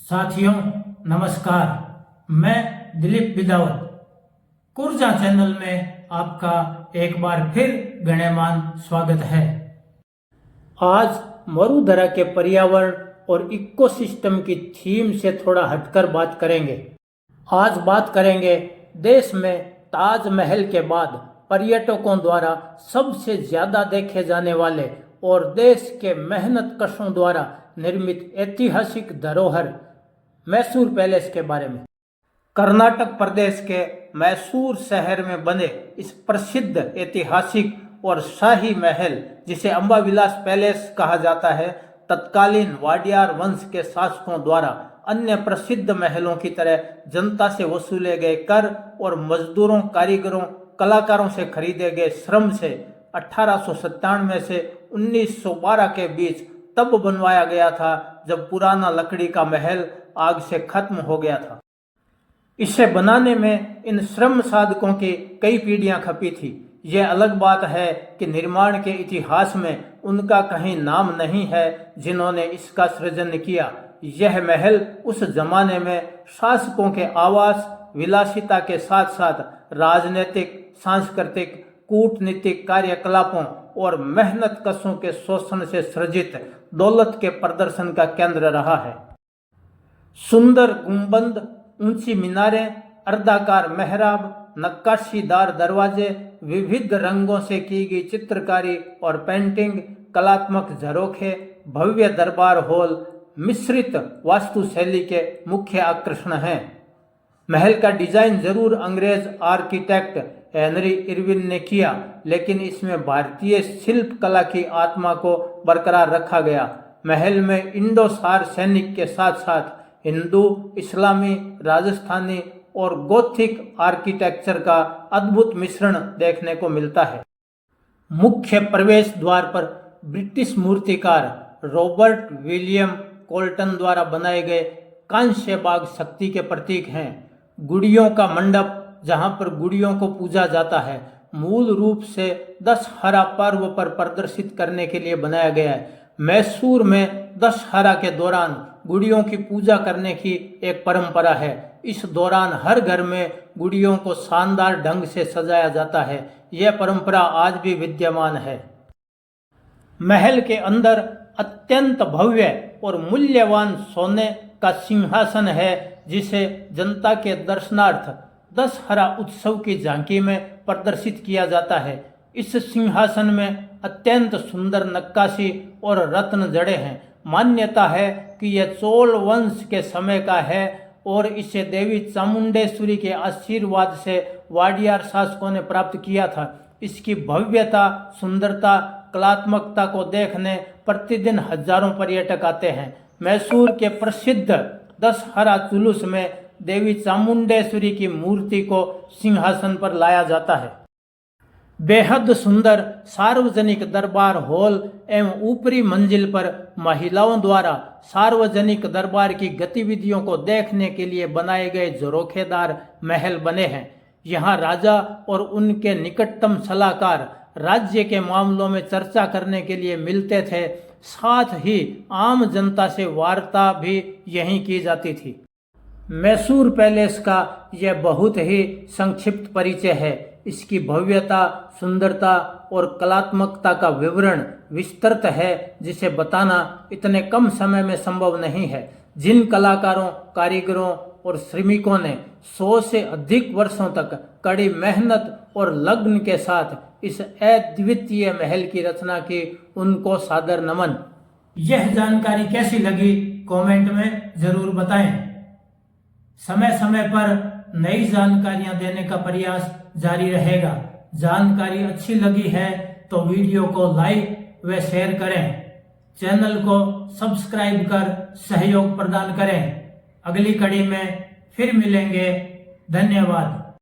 साथियों नमस्कार, मैं दिलीप बिदावत कुर्जा चैनल में आपका एक बार फिर गण्यमान स्वागत है। आज मरुधरा के पर्यावरण और इकोसिस्टम की थीम से थोड़ा हटकर बात करेंगे। आज बात करेंगे देश में ताजमहल के बाद पर्यटकों द्वारा सबसे ज्यादा देखे जाने वाले और देश के मेहनत कशों द्वारा निर्मित ऐतिहासिक धरोहर मैसूर पैलेस के बारे में। कर्नाटक प्रदेश के मैसूर शहर में बने इस प्रसिद्ध ऐतिहासिक और शाही महल, जिसे अंबाविलास पैलेस कहा जाता है, तत्कालीन वाडियार वंश के शासकों द्वारा अन्य प्रसिद्ध महलों की तरह जनता से वसूले गए कर और मजदूरों, कारीगरों, कलाकारों से खरीदे गए श्रम से 1897 से 1912 के बीच तब बनवाया गया था जब पुराना लकड़ी का महल आग से खत्म हो गया था। इसे बनाने में इन श्रम साधकों की कई पीढ़ियां खपी थी। यह अलग बात है कि निर्माण के इतिहास में उनका कहीं नाम नहीं है जिन्होंने इसका सृजन किया। यह महल उस जमाने में शासकों के आवास, विलासिता के साथ साथ राजनीतिक, सांस्कृतिक, कूटनीतिक कार्यकलापों और मेहनत कशों के शोषण से सृजित दौलत के प्रदर्शन का केंद्र रहा है। सुंदर गुंबद, ऊंची मीनारें, अर्धाकार मेहराब, नक्काशीदार दरवाजे, विविध रंगों से की गई चित्रकारी और पेंटिंग, कलात्मक झरोखे, भव्य दरबार हॉल मिश्रित वास्तुशैली के मुख्य आकर्षण हैं। महल का डिजाइन जरूर अंग्रेज आर्किटेक्ट हेनरी इरविन ने किया, लेकिन इसमें भारतीय शिल्प कला की आत्मा को बरकरार रखा गया। महल में इंडो सार सैनिक के साथ साथ हिंदू, इस्लामी, राजस्थानी और गोथिक आर्किटेक्चर का अद्भुत मिश्रण देखने को मिलता है। मुख्य प्रवेश द्वार पर ब्रिटिश मूर्तिकार रॉबर्ट विलियम कोल्टन द्वारा बनाए गए कांस्य बाग शक्ति के प्रतीक हैं। गुड़ियों का मंडप, जहां पर गुड़ियों को पूजा जाता है, मूल रूप से दशहरा पर्व पर प्रदर्शित करने के लिए बनाया गया है। मैसूर में दशहरा के दौरान गुड़ियों की पूजा करने की एक परंपरा है। इस दौरान हर घर में गुड़ियों को शानदार ढंग से सजाया जाता है। यह परंपरा आज भी विद्यमान है। महल के अंदर अत्यंत भव्य और मूल्यवान सोने का सिंहासन है, जिसे जनता के दर्शनार्थ दशहरा उत्सव की झांकी में प्रदर्शित किया जाता है। इस सिंहासन में अत्यंत सुंदर नक्काशी और रत्न जड़े हैं। मान्यता है कि यह चोल वंश के समय का है और इसे देवी चामुंडेश्वरी के आशीर्वाद से वाडियार शासकों ने प्राप्त किया था। इसकी भव्यता, सुंदरता, कलात्मकता को देखने प्रतिदिन हजारों पर्यटक आते हैं। मैसूर के प्रसिद्ध दशहरा जुलूस में देवी चामुंडेश्वरी की मूर्ति को सिंहासन पर लाया जाता है। बेहद सुंदर सार्वजनिक दरबार हॉल एवं ऊपरी मंजिल पर महिलाओं द्वारा सार्वजनिक दरबार की गतिविधियों को देखने के लिए बनाए गए झरोखेदार महल बने हैं। यहाँ राजा और उनके निकटतम सलाहकार राज्य के मामलों में चर्चा करने के लिए मिलते थे। साथ ही आम जनता से वार्ता भी यहीं की जाती थी। मैसूर पैलेस का यह बहुत ही संक्षिप्त परिचय है। इसकी भव्यता, सुंदरता और कलात्मकता का विवरण विस्तृत है, जिसे बताना इतने कम समय में संभव नहीं है। जिन कलाकारों, कारीगरों और श्रमिकों ने 100 से अधिक वर्षों तक कड़ी मेहनत और लगन के साथ इस अद्वितीय महल की रचना की, उनको सादर नमन। यह जानकारी कैसी लगी कमेंट में जरूर बताएं। समय समय पर नई जानकारियां देने का प्रयास जारी रहेगा। जानकारी अच्छी लगी है तो वीडियो को लाइक व शेयर करें। चैनल को सब्सक्राइब कर सहयोग प्रदान करें। अगली कड़ी में फिर मिलेंगे। धन्यवाद।